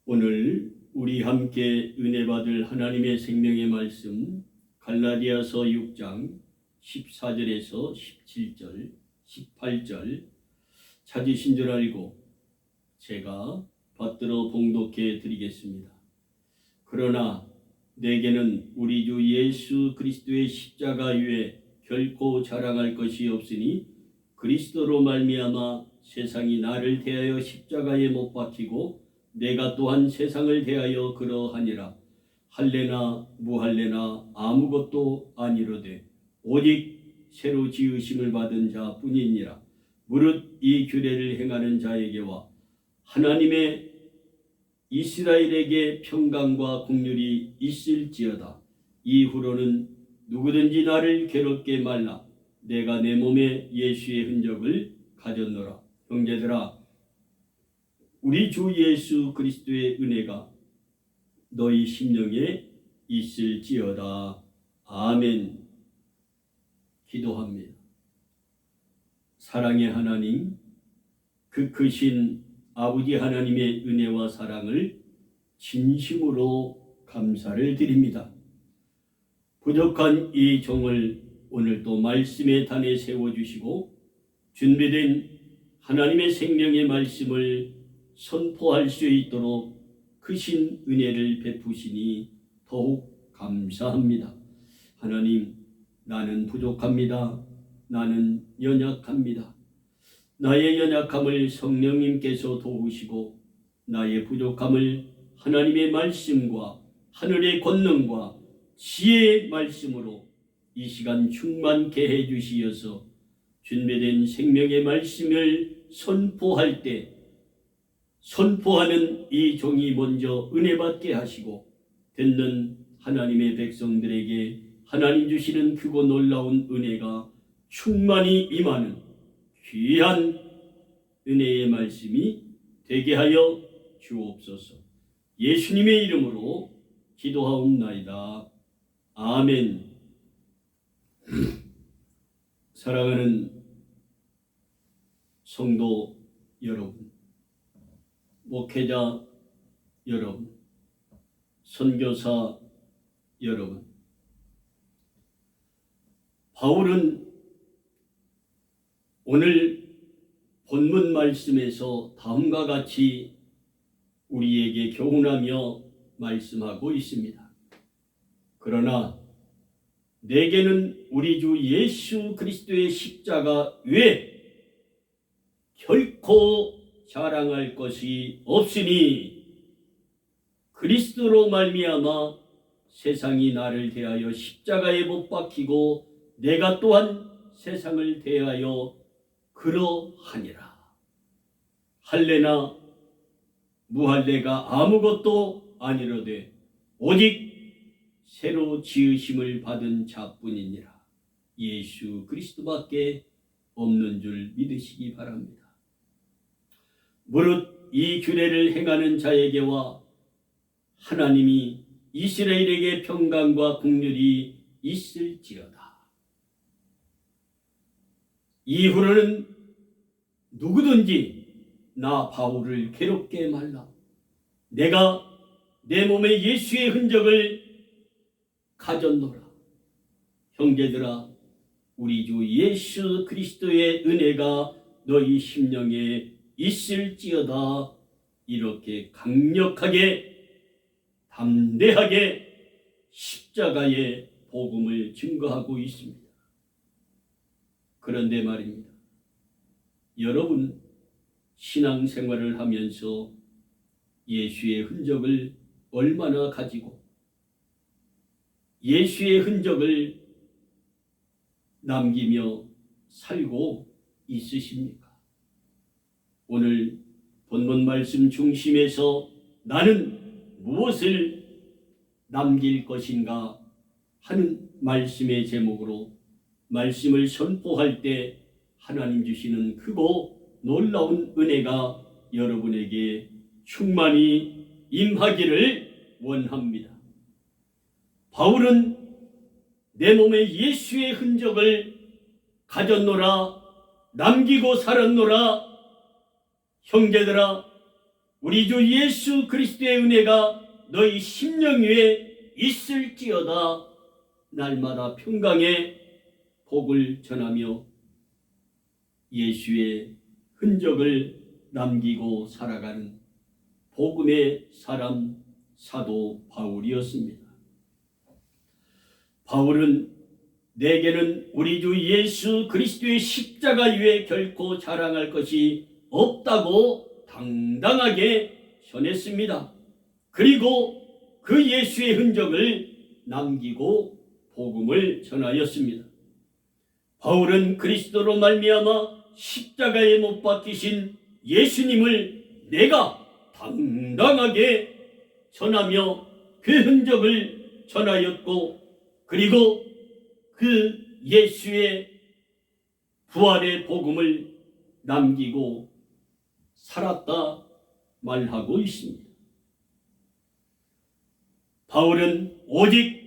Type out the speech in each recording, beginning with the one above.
오늘 우리 함께 은혜 받을 하나님의 생명의 말씀 갈라디아서 6장 14절에서 17절, 18절 찾으신 줄 알고 제가 받들어 봉독해 드리겠습니다. 그러나 내게는 우리 주 예수 그리스도의 십자가 위에 결코 자랑할 것이 없으니 그리스도로 말미암아 세상이 나를 대하여 십자가에 못 박히고 내가 또한 세상을 대하여 그러하니라. 할래나 무할래나 아무것도 아니로되 오직 새로 지으심을 받은 자뿐이니라. 무릇 이 규례를 행하는 자에게와 하나님의 이스라엘에게 평강과 긍휼이 있을지어다. 이후로는 누구든지 나를 괴롭게 말라. 내가 내 몸에 예수의 흔적을 가졌노라. 형제들아, 우리 주 예수 그리스도의 은혜가 너희 심령에 있을지어다. 아멘. 기도합니다. 사랑의 하나님, 그 크신 아버지 하나님의 은혜와 사랑을 진심으로 감사를 드립니다. 부족한 이 종을 오늘 또 말씀의 단에 세워주시고 준비된 하나님의 생명의 말씀을 선포할 수 있도록 크신 은혜를 베푸시니 더욱 감사합니다. 하나님, 나는 부족합니다. 나는 연약합니다. 나의 연약함을 성령님께서 도우시고 나의 부족함을 하나님의 말씀과 하늘의 권능과 지혜의 말씀으로 이 시간 충만케 해주시어서 준비된 생명의 말씀을 선포할 때 선포하는 이 종이 먼저 은혜 받게 하시고 듣는 하나님의 백성들에게 하나님 주시는 크고 놀라운 은혜가 충만히 임하는 귀한 은혜의 말씀이 되게 하여 주옵소서. 예수님의 이름으로 기도하옵나이다. 아멘. 사랑하는 성도 여러분, 목회자 여러분, 선교사 여러분, 바울은 오늘 본문 말씀에서 다음과 같이 우리에게 교훈하며 말씀하고 있습니다. 그러나 내게는 우리 주 예수 그리스도의 십자가 외에 결코 자랑할 것이 없으니 그리스도로 말미암아 세상이 나를 대하여 십자가에 못 박히고 내가 또한 세상을 대하여 그러하니라. 할례나 무할례가 아무것도 아니로되 오직 새로 지으심을 받은 자뿐이니라. 예수 그리스도밖에 없는 줄 믿으시기 바랍니다. 무릇 이 규례를 행하는 자에게와 하나님이 이스라엘에게 평강과 긍휼이 있을지어다. 이후로는 누구든지 나 바울을 괴롭게 말라. 내가 내 몸에 예수의 흔적을 가졌노라. 형제들아, 우리 주 예수 그리스도의 은혜가 너희 심령에 있을지어다. 이렇게 강력하게 담대하게 십자가의 복음을 증거하고 있습니다. 그런데 말입니다. 여러분, 신앙생활을 하면서 예수의 흔적을 얼마나 가지고 예수의 흔적을 남기며 살고 있으십니까? 오늘 본문 말씀 중심에서 나는 무엇을 남길 것인가 하는 말씀의 제목으로 말씀을 선포할 때 하나님 주시는 크고 놀라운 은혜가 여러분에게 충만히 임하기를 원합니다. 바울은 내 몸에 예수의 흔적을 가졌노라, 남기고 살았노라. 형제들아, 우리 주 예수 그리스도의 은혜가 너희 심령 위에 있을지어다. 날마다 평강의 복을 전하며 예수의 흔적을 남기고 살아가는 복음의 사람 사도 바울이었습니다. 바울은 내게는 우리 주 예수 그리스도의 십자가 위에 결코 자랑할 것이 없다고 당당하게 전했습니다. 그리고 그 예수의 흔적을 남기고 복음을 전하였습니다. 바울은 그리스도로 말미암아 십자가에 못 박히신 예수님을 내가 당당하게 전하며 그 흔적을 전하였고, 그리고 그 예수의 부활의 복음을 남기고 살았다 말하고 있습니다. 바울은 오직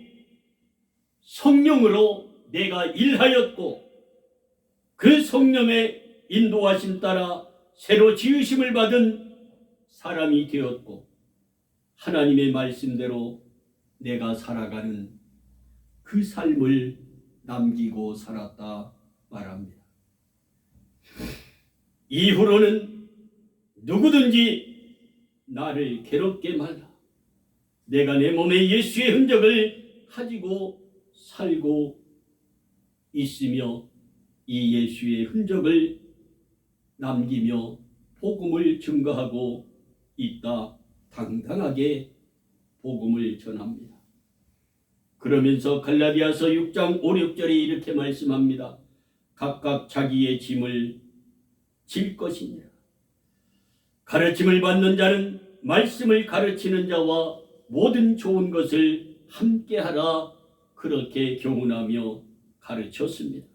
성령으로 내가 일하였고 그 성령의 인도하심 따라 새로 지으심을 받은 사람이 되었고 하나님의 말씀대로 내가 살아가는 그 삶을 남기고 살았다 말합니다. 이후로는 누구든지 나를 괴롭게 말라. 내가 내 몸에 예수의 흔적을 가지고 살고 있으며 이 예수의 흔적을 남기며 복음을 증거하고 있다. 당당하게 복음을 전합니다. 그러면서 갈라디아서 6장 5, 6절에 이렇게 말씀합니다. 각각 자기의 짐을 질 것이니라. 가르침을 받는 자는 말씀을 가르치는 자와 모든 좋은 것을 함께하라. 그렇게 교훈하며 가르쳤습니다.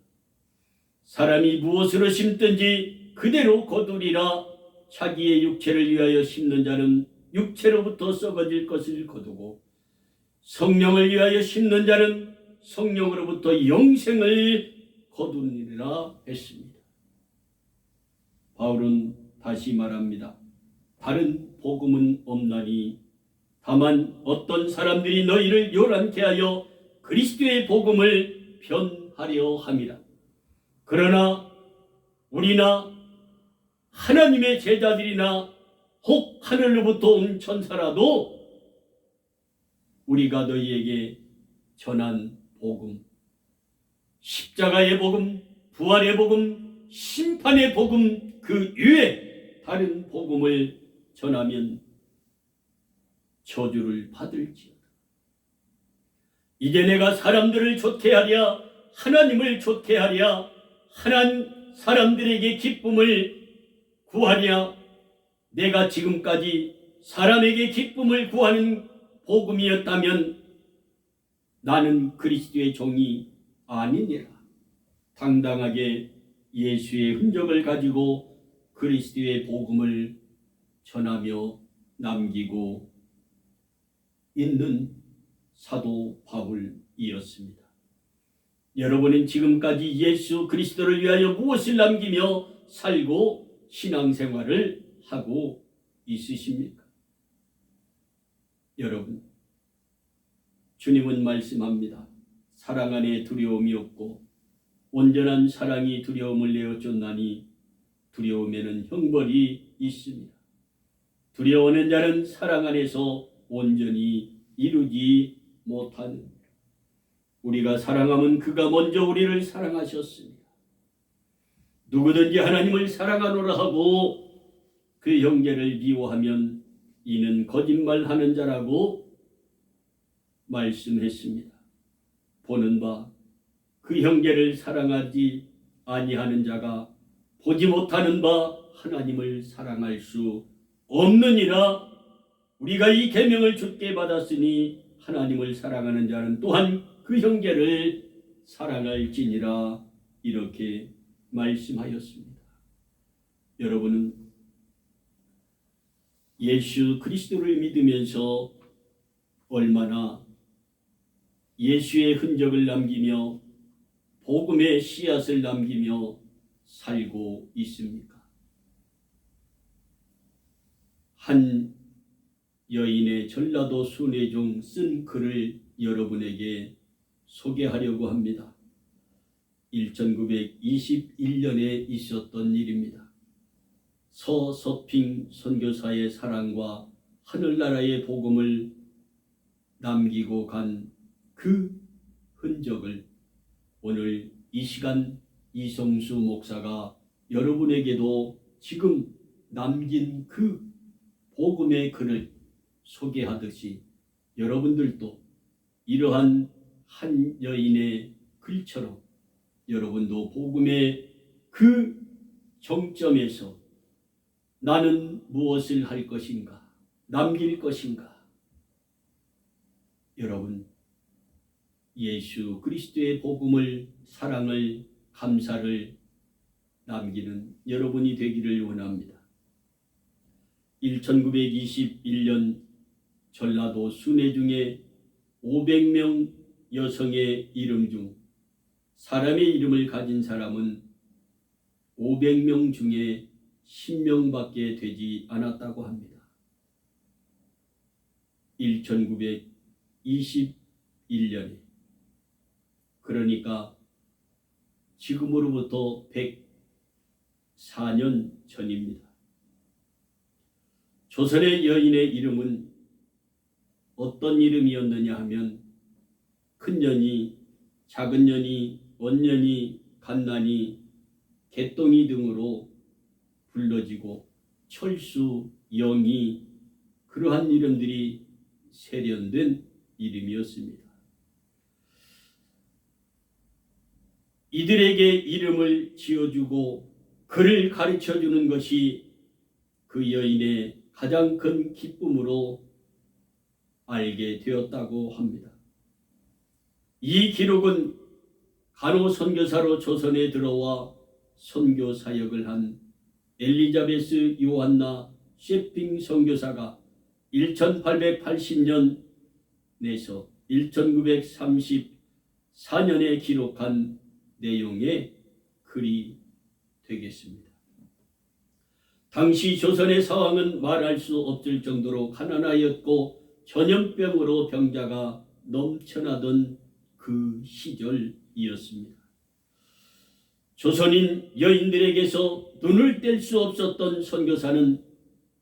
사람이 무엇으로 심든지 그대로 거두리라. 자기의 육체를 위하여 심는 자는 육체로부터 썩어질 것을 거두고 성령을 위하여 심는 자는 성령으로부터 영생을 거두리라 했습니다. 바울은 다시 말합니다. 다른 복음은 없나니 다만 어떤 사람들이 너희를 요란케 하여 그리스도의 복음을 변하려 함이라. 그러나 우리나 하나님의 제자들이나 혹 하늘로부터 온 천사라도 우리가 너희에게 전한 복음, 십자가의 복음, 부활의 복음, 심판의 복음 그 위에 다른 복음을 전하면 저주를 받을지어다. 이제 내가 사람들을 좋게 하랴 하나님을 좋게 하랴 하나님 사람들에게 기쁨을 구하랴. 내가 지금까지 사람에게 기쁨을 구하는 복음이었다면 나는 그리스도의 종이 아니니라. 당당하게 예수의 흔적을 가지고 그리스도의 복음을 전하며 남기고 있는 사도 바울이었습니다. 여러분은 지금까지 예수 그리스도를 위하여 무엇을 남기며 살고 신앙생활을 하고 있으십니까? 여러분, 주님은 말씀합니다. 사랑 안에 두려움이 없고 온전한 사랑이 두려움을 내어쫓나니 두려움에는 형벌이 있습니다. 두려워하는 자는 사랑 안에서 온전히 이루지 못하느니라. 우리가 사랑하면 그가 먼저 우리를 사랑하셨습니다. 누구든지 하나님을 사랑하노라 하고 그 형제를 미워하면 이는 거짓말하는 자라고 말씀했습니다. 보는 바 그 형제를 사랑하지 아니하는 자가 보지 못하는 바 하나님을 사랑할 수 없느니라. 우리가 이 계명을 주께 받았으니 하나님을 사랑하는 자는 또한 그 형제를 사랑할지니라. 이렇게 말씀하였습니다. 여러분은 예수 그리스도를 믿으면서 얼마나 예수의 흔적을 남기며 복음의 씨앗을 남기며 살고 있습니까? 한 여인의 전라도 순회 중 쓴 글을 여러분에게 소개하려고 합니다. 1921년에 있었던 일입니다. 서서핑 선교사의 사랑과 하늘나라의 복음을 남기고 간 그 흔적을 오늘 이 시간 이성수 목사가 여러분에게도 지금 남긴 그 복음의 글을 소개하듯이 여러분들도 이러한 한 여인의 글처럼 여러분도 복음의 그 정점에서 나는 무엇을 할 것인가, 남길 것인가. 여러분, 예수 그리스도의 복음을, 사랑을, 감사를 남기는 여러분이 되기를 원합니다. 1921년 전라도 순회 중에 500명 여성의 이름 중 사람의 이름을 가진 사람은 500명 중에 10명밖에 되지 않았다고 합니다. 1921년에, 그러니까 지금으로부터 104년 전입니다. 조선의 여인의 이름은 어떤 이름이었느냐 하면 큰년이, 작은년이, 원년이, 갓난이, 개똥이 등으로 불러지고 철수, 영이, 그러한 이름들이 세련된 이름이었습니다. 이들에게 이름을 지어주고 그를 가르쳐주는 것이 그 여인의 가장 큰 기쁨으로 알게 되었다고 합니다. 이 기록은 간호선교사로 조선에 들어와 선교 사역을 한 엘리자베스 요한나 셰핑 선교사가 1880년 내서 1934년에 기록한 내용의 글이 되겠습니다. 당시 조선의 상황은 말할 수 없을 정도로 가난하였고 전염병으로 병자가 넘쳐나던 그 시절이었습니다. 조선인 여인들에게서 눈을 뗄 수 없었던 선교사는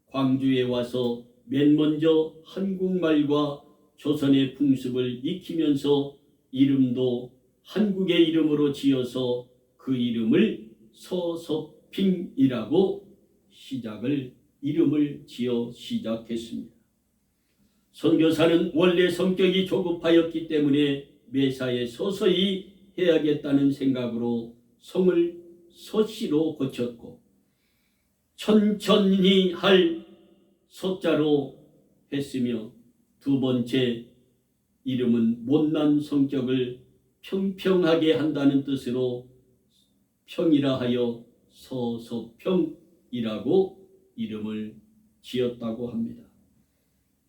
광주에 와서 맨 먼저 한국말과 조선의 풍습을 익히면서 이름도 한국의 이름으로 지어서 그 이름을 서서핑이라고 이름을 지어 시작했습니다. 선교사는 원래 성격이 조급하였기 때문에 매사에 서서히 해야겠다는 생각으로 성을 서씨로 고쳤고 천천히 할 서자로 했으며 두 번째 이름은 못난 성격을 평평하게 한다는 뜻으로 평이라 하여 서서평이라고 이름을 지었다고 합니다.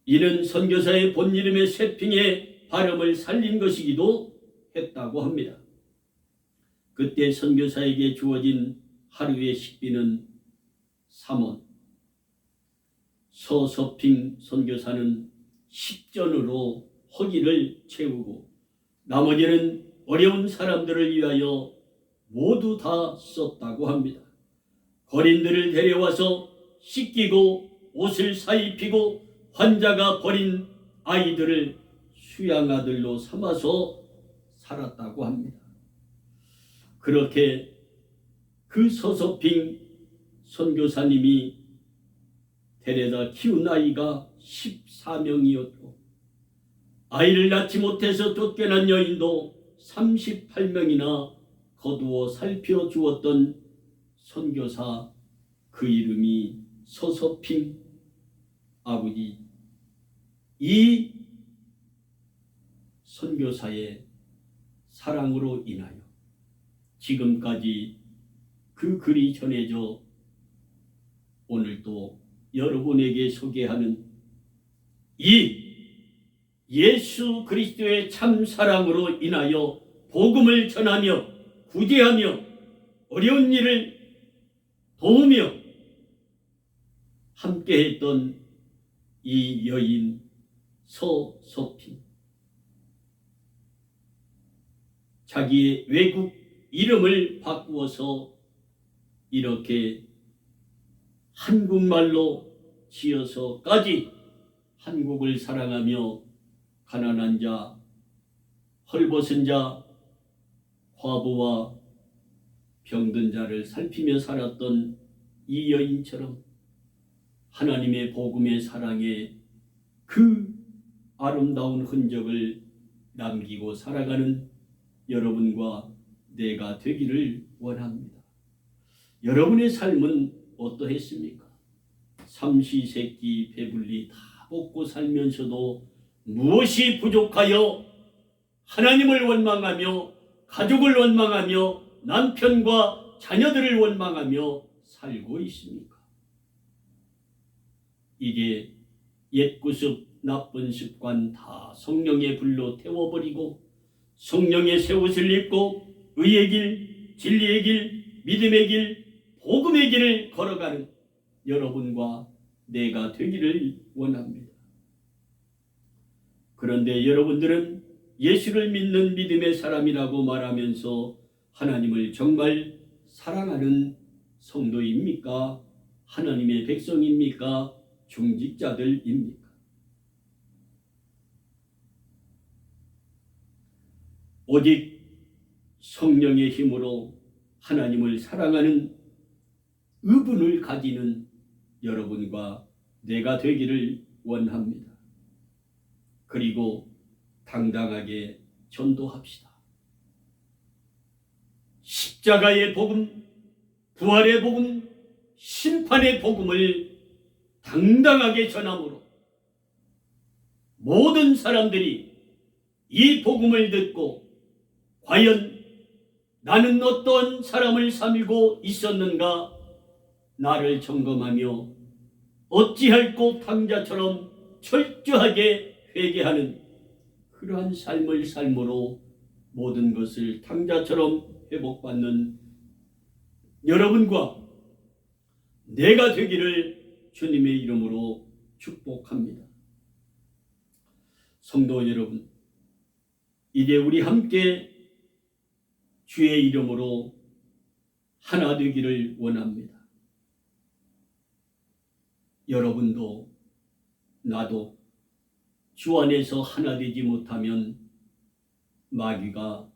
이는 선교사의 본 이름의 쇠핑의 발음을 살린 것이기도 했다고 합니다. 그때 선교사에게 주어진 하루의 식비는 3원. 서서핑 선교사는 식전으로 허기를 채우고 나머지는 어려운 사람들을 위하여 모두 다 썼다고 합니다. 거린들을 데려와서 씻기고 옷을 사입히고 환자가 버린 아이들을 수양아들로 삼아서 살았다고 합니다. 그렇게 그 서서핑 선교사님이 데려다 키운 아이가 14명이었고 아이를 낳지 못해서 쫓겨난 여인도 38명이나 거두어 살펴주었던 선교사, 그 이름이 서서핑 아버지. 이 선교사의 사랑으로 인하여 지금까지 그 글이 전해져 오늘도 여러분에게 소개하는 이 예수 그리스도의 참 사랑으로 인하여 복음을 전하며 구제하며 어려운 일을 도우며 함께했던 이 여인 서소핀, 자기의 외국 이름을 바꾸어서 이렇게 한국말로 지어서까지 한국을 사랑하며 가난한 자, 헐벗은 자, 과부와 병든 자를 살피며 살았던 이 여인처럼 하나님의 복음의 사랑에 그 아름다운 흔적을 남기고 살아가는 여러분과 내가 되기를 원합니다. 여러분의 삶은 어떠했습니까? 삼시세끼 배불리 다 먹고 살면서도 무엇이 부족하여 하나님을 원망하며 가족을 원망하며 남편과 자녀들을 원망하며 살고 있습니까? 이게 옛구습 나쁜 습관 다 성령의 불로 태워버리고 성령의 새 옷을 입고 의의 길, 진리의 길, 믿음의 길, 복음의 길을 걸어가는 여러분과 내가 되기를 원합니다. 그런데 여러분들은 예수를 믿는 믿음의 사람이라고 말하면서 하나님을 정말 사랑하는 성도입니까? 하나님의 백성입니까? 중직자들입니까? 오직 성령의 힘으로 하나님을 사랑하는 의분을 가지는 여러분과 내가 되기를 원합니다. 그리고 당당하게 전도합시다. 십자가의 복음, 부활의 복음, 심판의 복음을 당당하게 전함으로 모든 사람들이 이 복음을 듣고 과연 나는 어떤 사람을 살고 있었는가 나를 점검하며 어찌할 것 탕자처럼 철저하게 회개하는 그러한 삶을 삶으로 모든 것을 탕자처럼 회복받는 여러분과 내가 되기를 주님의 이름으로 축복합니다. 성도 여러분, 이제 우리 함께 주의 이름으로 하나 되기를 원합니다. 여러분도 나도 주 안에서 하나 되지 못하면 마귀가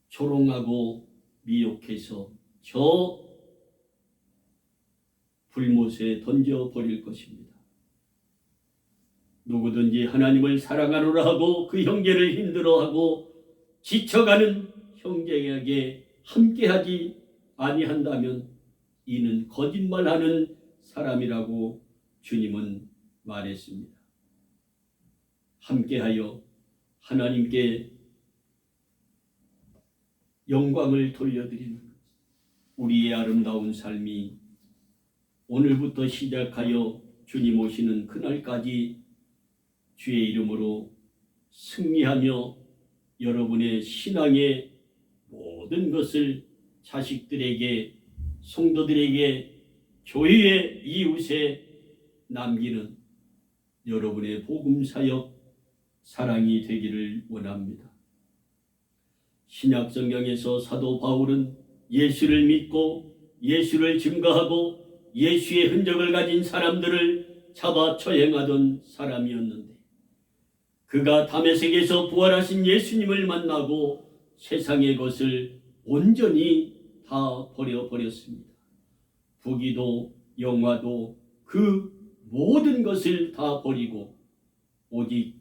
조롱하고 미혹해서 저 불못에 던져버릴 것입니다. 누구든지 하나님을 사랑하노라 하고 그 형제를 힘들어하고 지쳐가는 형제에게 함께하지 아니한다면 이는 거짓말하는 사람이라고 주님은 말했습니다. 함께하여 하나님께 영광을 돌려드리는 우리의 아름다운 삶이 오늘부터 시작하여 주님 오시는 그날까지 주의 이름으로 승리하며 여러분의 신앙의 모든 것을 자식들에게, 성도들에게, 교회의 이웃에 남기는 여러분의 복음사역 사랑이 되기를 원합니다. 신약 성경에서 사도 바울은 예수를 믿고 예수를 증거하고 예수의 흔적을 가진 사람들을 잡아 처형하던 사람이었는데 그가 다메섹에서 부활하신 예수님을 만나고 세상의 것을 온전히 다 버려버렸습니다. 부귀도 영화도 그 모든 것을 다 버리고 오직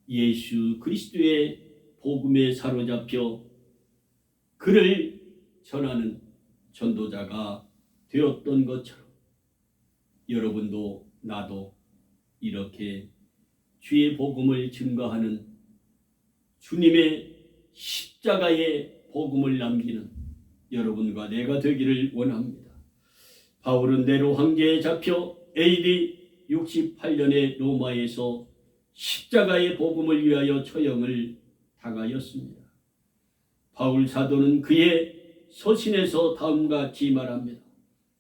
예수 그리스도의 복음에 사로잡혀 그를 전하는 전도자가 되었던 것처럼 여러분도 나도 이렇게 주의 복음을 증거하는 주님의 십자가의 복음을 남기는 여러분과 내가 되기를 원합니다. 바울은 네로 황제에 잡혀 AD 68년에 로마에서 십자가의 복음을 위하여 처형을 당하였습니다. 바울 사도는 그의 서신에서 다음과 같이 말합니다.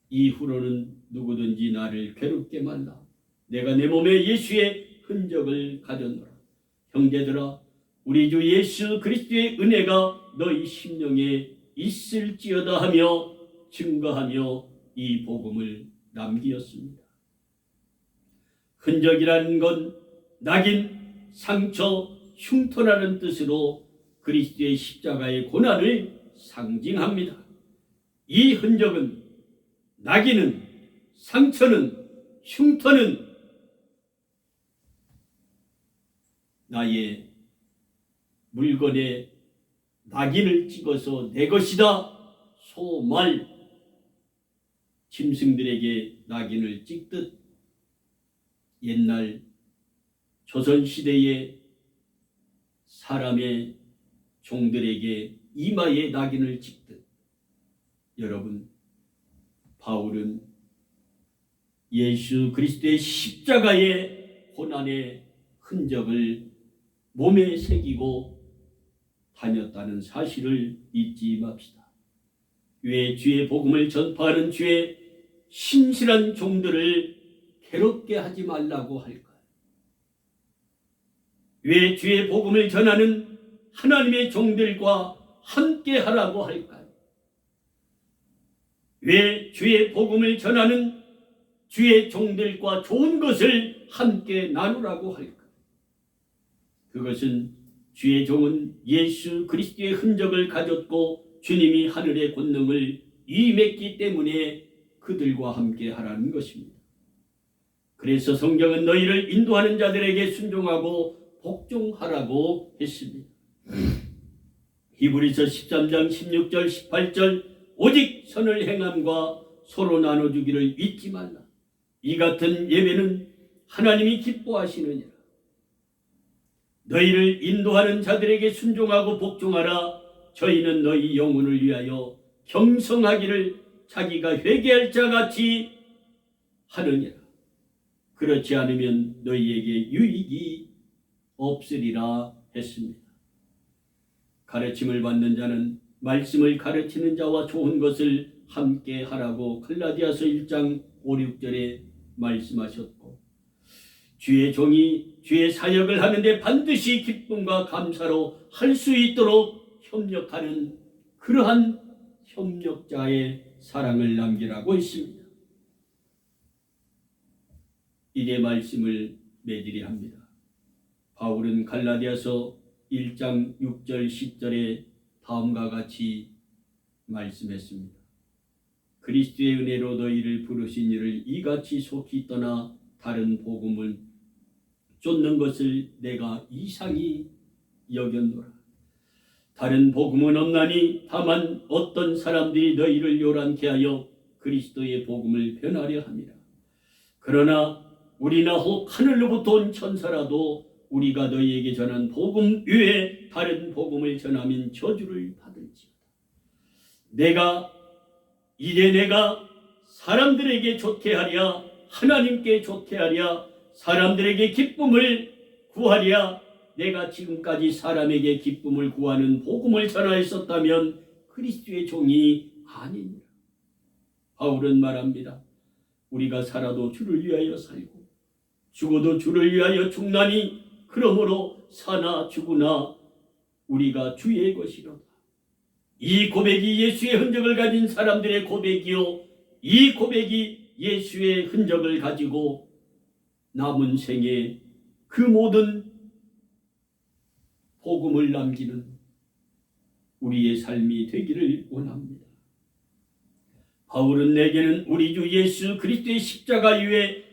이후로는 누구든지 나를 괴롭게 말라. 내가 내 몸에 예수의 흔적을 가졌노라. 형제들아, 우리 주 예수 그리스도의 은혜가 너희 심령에 있을지어다 하며 증거하며 이 복음을 남기었습니다. 흔적이라는 건 낙인, 상처, 흉터라는 뜻으로 그리스도의 십자가의 고난을 상징합니다. 이 흔적은, 낙인은, 상처는, 흉터는 나의 물건에 낙인을 찍어서 내 것이다. 소, 말, 짐승들에게 낙인을 찍듯 옛날 조선시대의 사람의 종들에게 이마에 낙인을 찍듯 여러분, 바울은 예수 그리스도의 십자가의 고난의 흔적을 몸에 새기고 다녔다는 사실을 잊지 맙시다. 왜 주의 복음을 전파하는 주의 신실한 종들을 괴롭게 하지 말라고 할까요? 왜 주의 복음을 전하는 하나님의 종들과 함께 하라고 할까요? 왜 주의 복음을 전하는 주의 종들과 좋은 것을 함께 나누라고 할까요? 그것은 주의 종은 예수 그리스도의 흔적을 가졌고 주님이 하늘의 권능을 임했기 때문에 그들과 함께 하라는 것입니다. 그래서 성경은 너희를 인도하는 자들에게 순종하고 복종하라고 했습니다. 히브리서 13장 16절 18절 오직 선을 행함과 서로 나눠주기를 잊지 말라. 이 같은 예배는 하나님이 기뻐하시느니라. 너희를 인도하는 자들에게 순종하고 복종하라. 저희는 너희 영혼을 위하여 경성하기를 자기가 회개할 자같이 하느니라. 그렇지 않으면 너희에게 유익이 없으리라 했습니다. 가르침을 받는 자는 말씀을 가르치는 자와 좋은 것을 함께 하라고 갈라디아서 1장 5, 6절에 말씀하셨고, 주의 종이 주의 사역을 하는데 반드시 기쁨과 감사로 할 수 있도록 협력하는 그러한 협력자의 사랑을 남기라고 했습니다. 이제 말씀을 맺으려 합니다. 바울은 갈라디아서 1장 6절 10절에 다음과 같이 말씀했습니다. 그리스도의 은혜로 너희를 부르신 이를 이같이 속히 떠나 다른 복음을 쫓는 것을 내가 이상히 여겼노라. 다른 복음은 없나니 다만 어떤 사람들이 너희를 요란케 하여 그리스도의 복음을 변하려 함이라. 그러나 우리나 혹 하늘로부터 온 천사라도 우리가 너희에게 전한 복음 외에 다른 복음을 전하면 저주를 받을지어다. 내가 사람들에게 좋게 하랴, 하나님께 좋게 하랴, 사람들에게 기쁨을 구하랴. 내가 지금까지 사람에게 기쁨을 구하는 복음을 전하였었다면 그리스도의 종이 아니니라. 바울은 말합니다. 우리가 살아도 주를 위하여 살고 죽어도 주를 위하여 죽나니 그러므로 사나 죽으나 우리가 주의 것이로다. 이 고백이 예수의 흔적을 가진 사람들의 고백이요, 이 고백이 예수의 흔적을 가지고 남은 생에 그 모든 복음을 남기는 우리의 삶이 되기를 원합니다. 바울은 내게는 우리 주 예수 그리스도의 십자가 이외에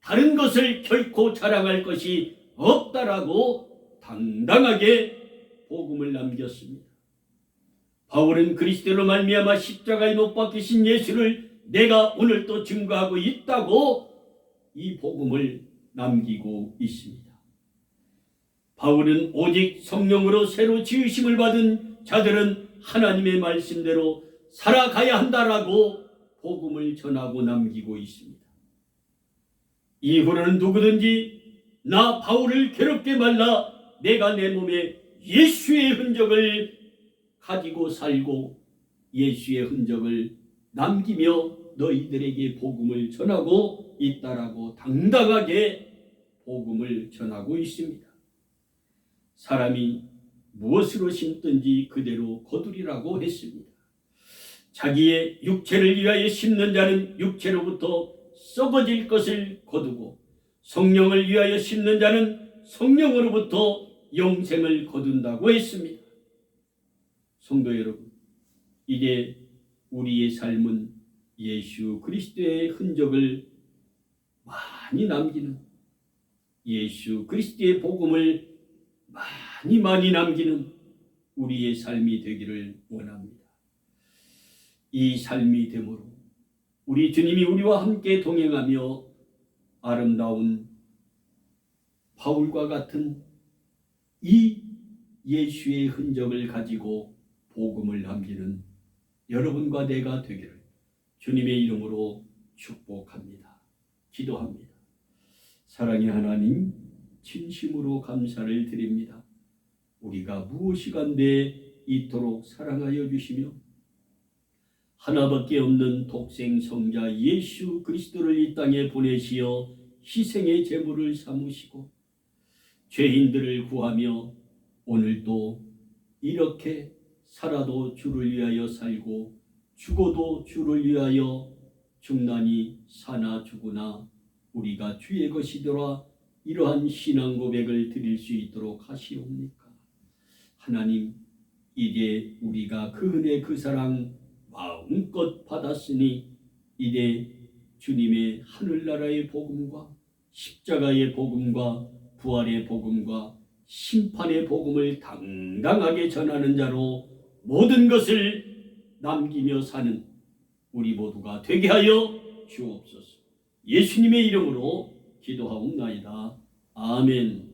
다른 것을 결코 자랑할 것이 없다라고 당당하게 복음을 남겼습니다. 바울은 그리스도로 말미암아 십자가에 못 박히신 예수를 내가 오늘 또 증거하고 있다고 이 복음을 남기고 있습니다. 바울은 오직 성령으로 새로 지으심을 받은 자들은 하나님의 말씀대로 살아가야 한다라고 복음을 전하고 남기고 있습니다. 이후로는 누구든지 나 바울을 괴롭게 말라. 내가 내 몸에 예수의 흔적을 가지고 살고 예수의 흔적을 남기며 너희들에게 복음을 전하고 있다라고 당당하게 복음을 전하고 있습니다. 사람이 무엇으로 심든지 그대로 거두리라고 했습니다. 자기의 육체를 위하여 심는 자는 육체로부터 썩어질 것을 거두고 성령을 위하여 심는 자는 성령으로부터 영생을 거둔다고 했습니다. 성도 여러분, 이제 우리의 삶은 예수 그리스도의 흔적을 많이 남기는, 예수 그리스도의 복음을 많이 남기는 우리의 삶이 되기를 원합니다. 이 삶이 되므로 우리 주님이 우리와 함께 동행하며 아름다운 바울과 같은 이 예수의 흔적을 가지고 복음을 남기는 여러분과 내가 되기를 주님의 이름으로 축복합니다. 기도합니다. 사랑의 하나님, 진심으로 감사를 드립니다. 우리가 무엇이간데 이토록 사랑하여 주시며 하나밖에 없는 독생 성자 예수 그리스도를 이 땅에 보내시어 희생의 제물을 삼으시고 죄인들을 구하며 오늘도 이렇게 살아도 주를 위하여 살고 죽어도 주를 위하여 죽나니 사나 죽으나 우리가 주의 것이더라, 이러한 신앙 고백을 드릴 수 있도록 하시옵니까? 하나님, 이제 우리가 그 은혜 그 사랑 마음껏 받았으니 이제 주님의 하늘나라의 복음과 십자가의 복음과 부활의 복음과 심판의 복음을 당당하게 전하는 자로 모든 것을 남기며 사는 우리 모두가 되게 하여 주옵소서. 예수님의 이름으로 기도하옵나이다. 아멘.